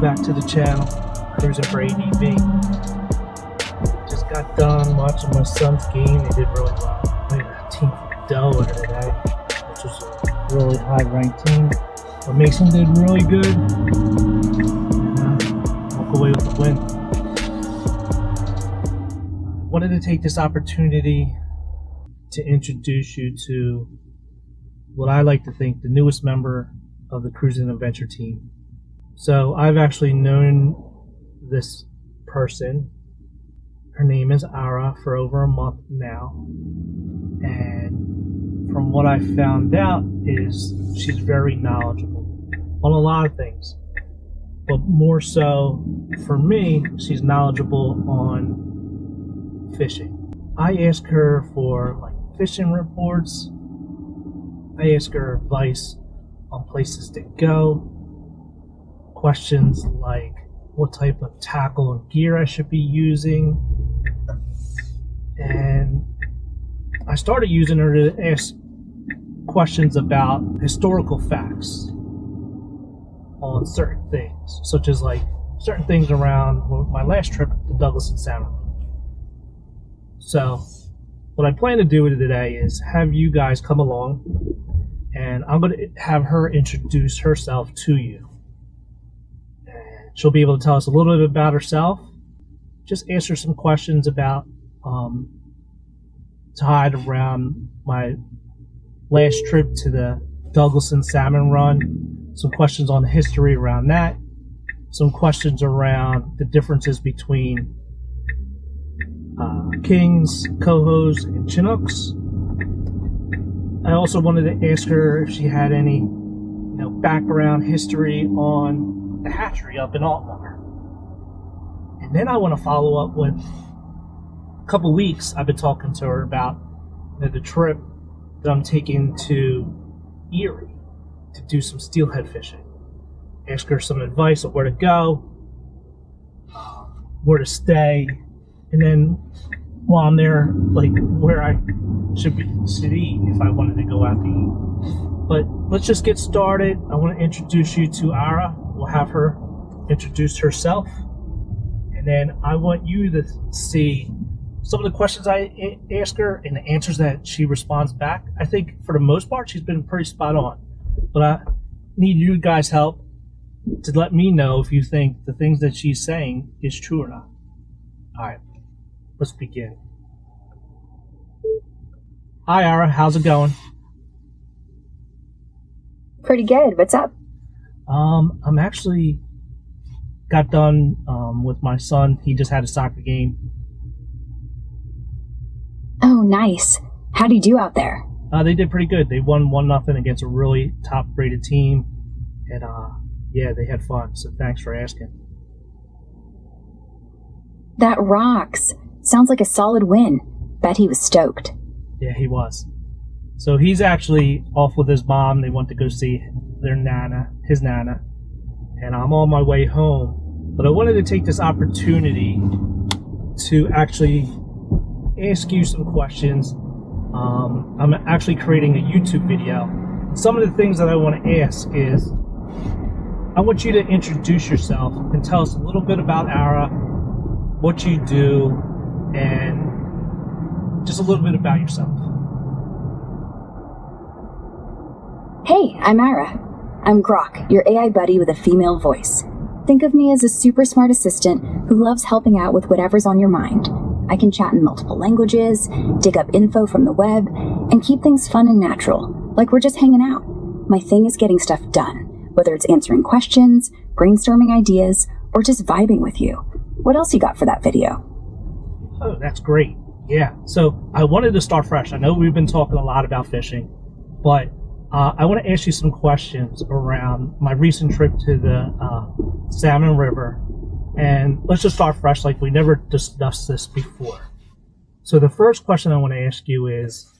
back to the channel, Cruising for ADV. Just got done watching my son's game. They did really well. They had a team from Delaware today, which was a really high-ranked team. But Mason did really good, and walk away with the win. I wanted to take this opportunity to introduce you to what I like to think the newest member of the Cruising Adventure team. So I've actually known this person. Her name is Ara for over a month now, and from what I found out is she's very knowledgeable on a lot of things, but more so for me, she's knowledgeable on fishing. I ask her for fishing reports. I ask her advice on places to go. Questions like what type of tackle and gear I should be using. And I started using her to ask questions about historical facts on certain things, such as certain things around my last trip to Douglaston Salmon Run. So what I plan to do today is have you guys come along, and I'm going to have her introduce herself to you. She'll be able to tell us a little bit about herself, just answer some questions about tied around my last trip to the Douglaston Salmon Run, some questions on the history around that, some questions around the differences between Kings, Cohos, and Chinooks. I also wanted to ask her if she had any background history on the hatchery up in Altmar. And then I want to follow up with a couple weeks I've been talking to her about the trip that I'm taking to Erie to do some steelhead fishing. Ask her some advice on where to go, where to stay, and then while I'm there, where I should eat if I wanted to go out to eat. But let's just get started. I want to introduce you to Ara. We'll have her introduce herself, and then I want you to see some of the questions I ask her and the answers that she responds back. I think for the most part she's been pretty spot on, but I need you guys' help to let me know if you think the things that she's saying is true or not. All right, let's begin. Hi Ara, how's it going? Pretty good. What's up? I'm actually got done with my son. He just had a soccer game. Oh, nice. How'd he do out there? They did pretty good. They won 1-0 against a really top-rated team, and yeah, they had fun. So thanks for asking. That rocks. Sounds like a solid win. Bet he was stoked. Yeah, he was. So he's actually off with his mom. They went to go see his nana, and I'm on my way home. But I wanted to take this opportunity to actually ask you some questions. I'm actually creating a YouTube video. Some of the things that I want to ask is, I want you to introduce yourself and tell us a little bit about Ara, what you do, and just a little bit about yourself. Hey, I'm Ara. I'm Grok, your AI buddy with a female voice. Think of me as a super smart assistant who loves helping out with whatever's on your mind. I can chat in multiple languages, dig up info from the web, and keep things fun and natural, like we're just hanging out. My thing is getting stuff done, whether it's answering questions, brainstorming ideas, or just vibing with you. What else you got for that video? Oh, that's great. Yeah, so I wanted to start fresh. I know we've been talking a lot about fishing, but I want to ask you some questions around my recent trip to the Salmon River, and let's just start fresh like we never discussed this before. So the first question I want to ask you is,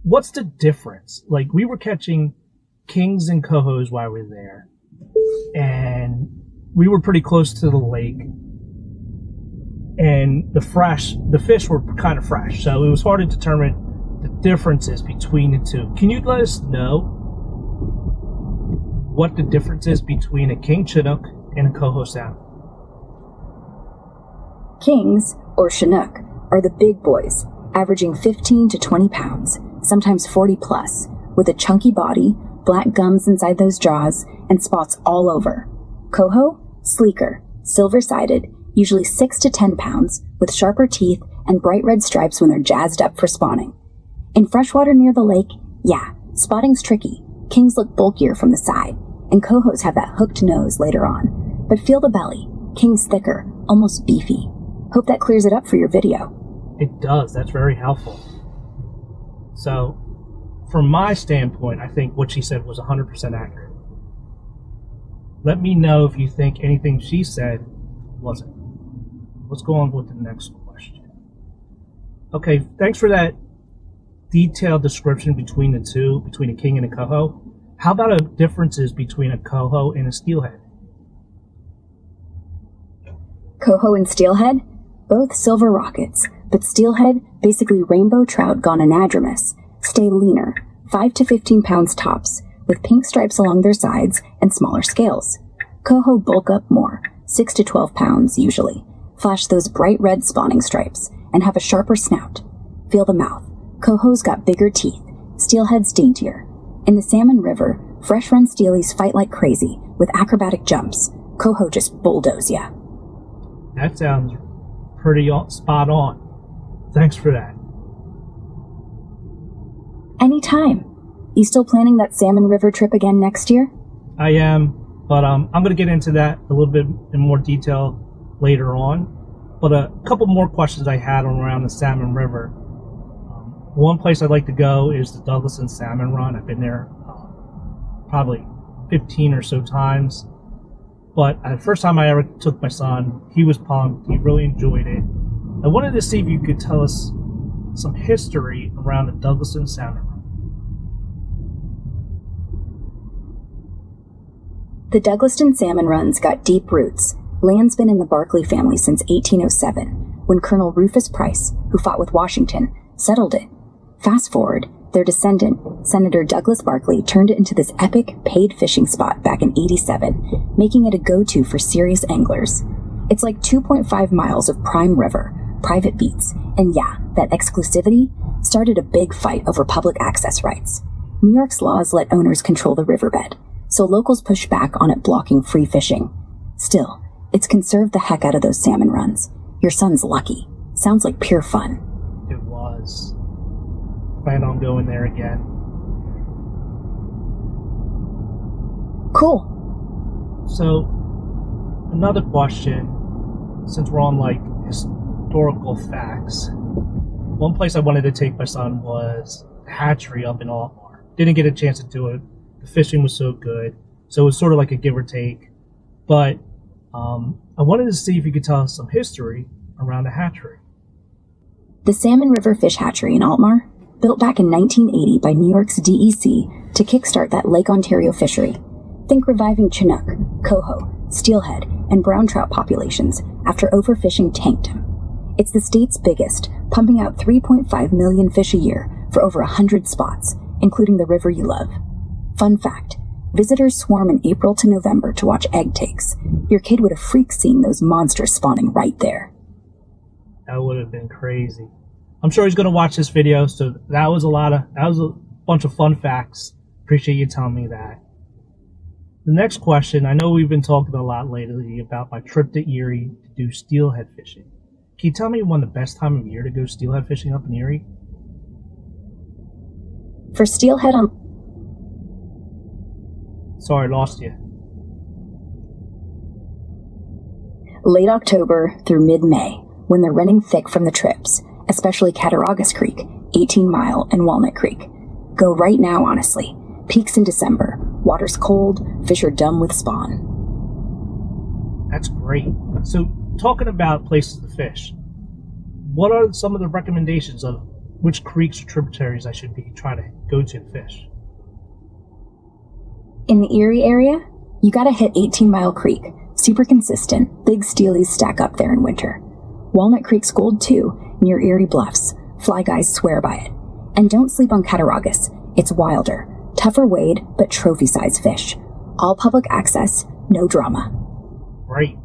what's the difference? We were catching kings and cohos while we were there, and we were pretty close to the lake, and the fish were kind of fresh, so it was hard to determine the differences between the two. Can you let us know what the difference is between a king Chinook and a Coho salmon. Kings, or Chinook, are the big boys, averaging 15 to 20 pounds, sometimes 40 plus, with a chunky body, black gums inside those jaws, and spots all over. Coho, sleeker, silver-sided, usually 6 to 10 pounds, with sharper teeth and bright red stripes when they're jazzed up for spawning. In freshwater near the lake, yeah, spotting's tricky. Kings look bulkier from the side, and Cohos have that hooked nose later on. But feel the belly. King's thicker, almost beefy. Hope that clears it up for your video. It does. That's very helpful. So, from my standpoint, I think what she said was 100% accurate. Let me know if you think anything she said wasn't. Let's go on with the next question. Okay, thanks for that detailed description between the two, between a king and a Coho. How about differences between a Coho and a steelhead? Coho and steelhead? Both silver rockets, but steelhead, basically rainbow trout gone anadromous, stay leaner, 5 to 15 pounds tops, with pink stripes along their sides and smaller scales. Coho bulk up more, 6 to 12 pounds usually, flash those bright red spawning stripes, and have a sharper snout. Feel the mouth. Coho's got bigger teeth, steelhead's daintier. In the Salmon River, fresh-run steelies fight like crazy, with acrobatic jumps. Coho just bulldoze ya. That sounds pretty spot on. Thanks for that. Anytime. You still planning that Salmon River trip again next year? I am, but I'm going to get into that a little bit in more detail later on. But a couple more questions I had around the Salmon River. One place I'd like to go is the Douglaston Salmon Run. I've been there probably 15 or so times. But the first time I ever took my son, he was pumped. He really enjoyed it. I wanted to see if you could tell us some history around the Douglaston Salmon Run. The Douglaston Salmon Run's got deep roots. Land's been in the Barclay family since 1807, when Colonel Rufus Price, who fought with Washington, settled it. Fast forward, their descendant, Senator Douglas Barclay, turned it into this epic paid fishing spot back in '87, making it a go-to for serious anglers. It's like 2.5 miles of prime river, private beats, and yeah, that exclusivity started a big fight over public access rights. New York's laws let owners control the riverbed, so locals push back on it blocking free fishing. Still, it's conserved the heck out of those salmon runs. Your son's lucky. Sounds like pure fun. It was. Plan on going there again. Cool. So, another question, since we're on like historical facts. One place I wanted to take my son was the hatchery up in Altmar. Didn't get a chance to do it. The fishing was so good. So it was sort of like a give or take. But I wanted to see if you could tell us some history around the hatchery. The Salmon River Fish Hatchery in Altmar, built back in 1980 by New York's DEC to kickstart that Lake Ontario fishery. Think reviving Chinook, Coho, steelhead, and brown trout populations after overfishing tanked them. It's the state's biggest, pumping out 3.5 million fish a year for over 100 spots, including the river you love. Fun fact, visitors swarm in April to November to watch egg takes. Your kid would have freaked seeing those monsters spawning right there. That would have been crazy. I'm sure he's going to watch this video, so that was a bunch of fun facts. Appreciate you telling me that. The next question, I know we've been talking a lot lately about my trip to Erie to do steelhead fishing. Can you tell me when the best time of year to go steelhead fishing up in Erie? For steelhead on... Sorry, lost you. Late October through mid-May, when they're running thick from the trips, especially Cattaraugus Creek, 18 Mile, and Walnut Creek. Go right now, honestly. Peaks in December. Water's cold, fish are dumb with spawn. That's great. So, talking about places to fish, what are some of the recommendations of which creeks or tributaries I should be trying to go to fish? In the Erie area, you gotta hit 18 Mile Creek. Super consistent, big steelies stack up there in winter. Walnut Creek's gold too, near Erie Bluffs. Fly guys swear by it. And don't sleep on Cattaraugus. It's wilder. Tougher wade, but trophy-size fish. All public access, no drama. Great.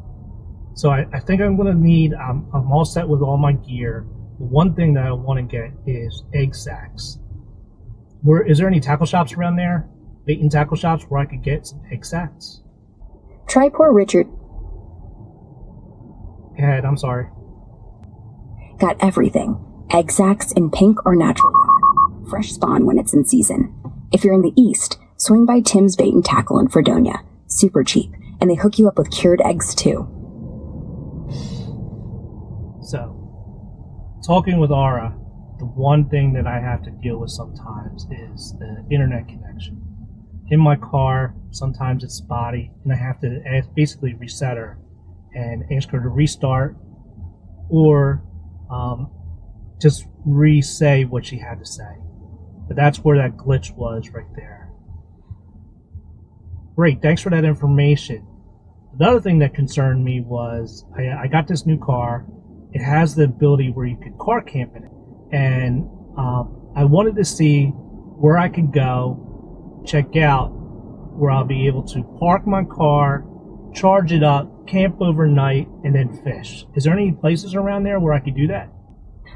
So I think I'm going to need, I'm all set with all my gear. The one thing that I want to get is egg sacs. Is there any tackle shops around there? Bait and tackle shops where I could get some egg sacs? Try poor Richard. Go ahead, I'm sorry. Got everything. Egg sacs in pink or natural yarn. Fresh spawn when it's in season. If you're in the East, swing by Tim's Bait and Tackle in Fredonia. Super cheap. And they hook you up with cured eggs too. So, talking with Ara, the one thing that I have to deal with sometimes is the internet connection. In my car, sometimes it's spotty, and I have to basically reset her and ask her to restart or just re-say what she had to say. But that's where that glitch was right there. Great, thanks for that information. Another thing that concerned me was I got this new car. It has the ability where you could car camp in it. And I wanted to see where I could go, check out where I'll be able to park my car, charge it up, camp overnight, and then fish. Is there any places around there where I could do that?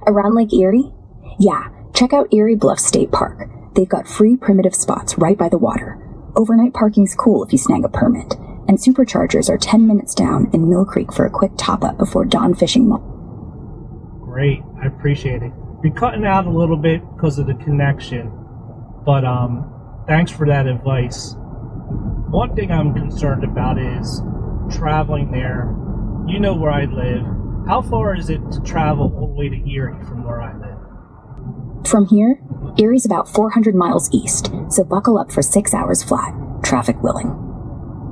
Around Lake Erie? Yeah, check out Erie Bluff State Park. They've got free primitive spots right by the water. Overnight parking's cool if you snag a permit. And superchargers are 10 minutes down in Mill Creek for a quick top-up before dawn fishing. Great, I appreciate it. You're cutting out a little bit because of the connection, but thanks for that advice. One thing I'm concerned about is traveling there. You know where I live. How far is it to travel all the way to Erie from where I live? From here, Erie's about 400 miles east, so buckle up for 6 hours flat, traffic willing.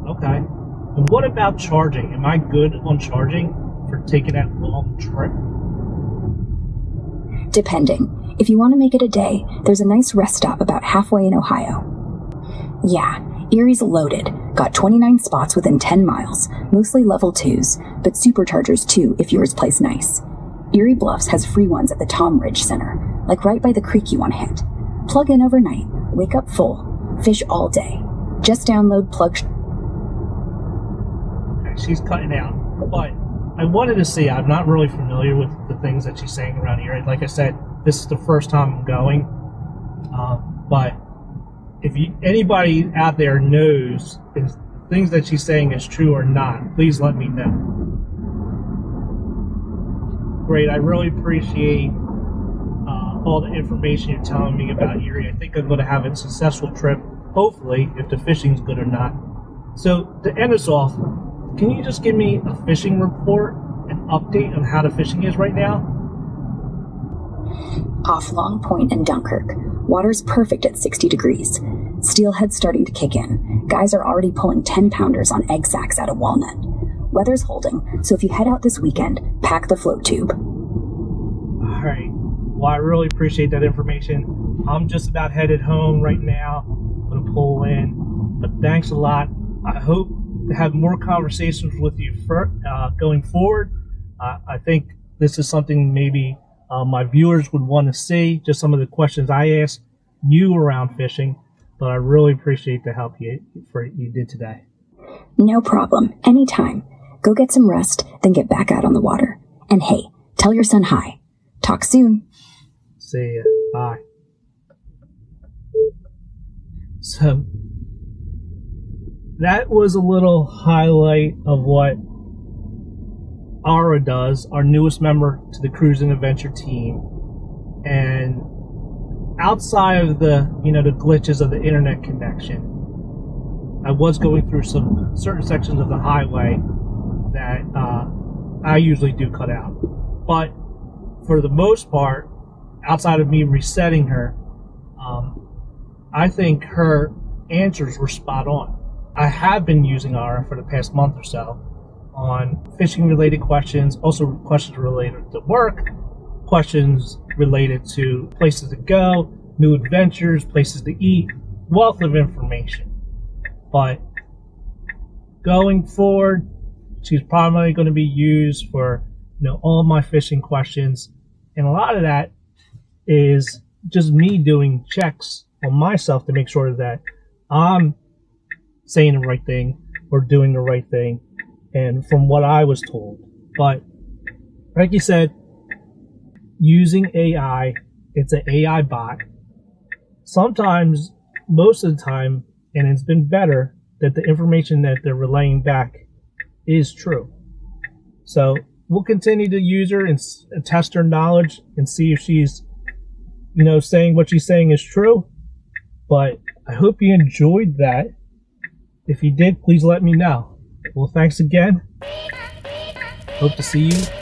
Okay. And what about charging? Am I good on charging for taking that long trip? Depending. If you want to make it a day, there's a nice rest stop about halfway in Ohio. Yeah, Erie's loaded. Got 29 spots within 10 miles, mostly level 2s, but superchargers too if yours plays nice. Erie Bluffs has free ones at the Tom Ridge Center, like right by the creek you want to hit. Plug in overnight, wake up full, fish all day. Just download plug. Okay, she's cutting out, but I wanted to see, I'm not really familiar with the things that she's saying around here. Like I said, this is the first time I'm going. But if anybody out there knows if things that she's saying is true or not, please let me know. Great, I really appreciate all the information you're telling me about Erie. I think I'm going to have a successful trip, hopefully, if the fishing's good or not. So to end us off, can you just give me a fishing report, an update on how the fishing is right now? Off Long Point and Dunkirk. Water's perfect at 60 degrees. Steelhead's starting to kick in. Guys are already pulling 10-pounders on egg sacs out of Walnut. Weather's holding, so if you head out this weekend, pack the float tube. All right. Well, I really appreciate that information. I'm just about headed home right now. I'm going to pull in. But thanks a lot. I hope to have more conversations with you going forward. I think this is something maybe my viewers would want to see, just some of the questions I asked you around fishing. But I really appreciate the help you did today. No problem. Anytime. Go get some rest, then get back out on the water. And hey, tell your son hi. Talk soon. See ya. Bye. So that was a little highlight of what Ara does, our newest member to the Cruise and Adventure team. And outside of the glitches of the internet connection, I was going through some certain sections of the highway that I usually do cut out. But for the most part, outside of me resetting her, I think her answers were spot on. I have been using Ara for the past month or so on fishing related questions, also questions related to work, questions related to places to go, new adventures, places to eat, wealth of information. But going forward, she's probably going to be used for all my fishing questions, and a lot of that is just me doing checks on myself to make sure that I'm saying the right thing or doing the right thing, and from what I was told. But like you said, using AI, it's an AI bot. Sometimes, most of the time, and it's been better, that the information that they're relaying back is true. So we'll continue to use her and test her knowledge and see if she's, saying what she's saying is true. But I hope you enjoyed that. If you did, please let me know. Well, thanks again. Hope to see you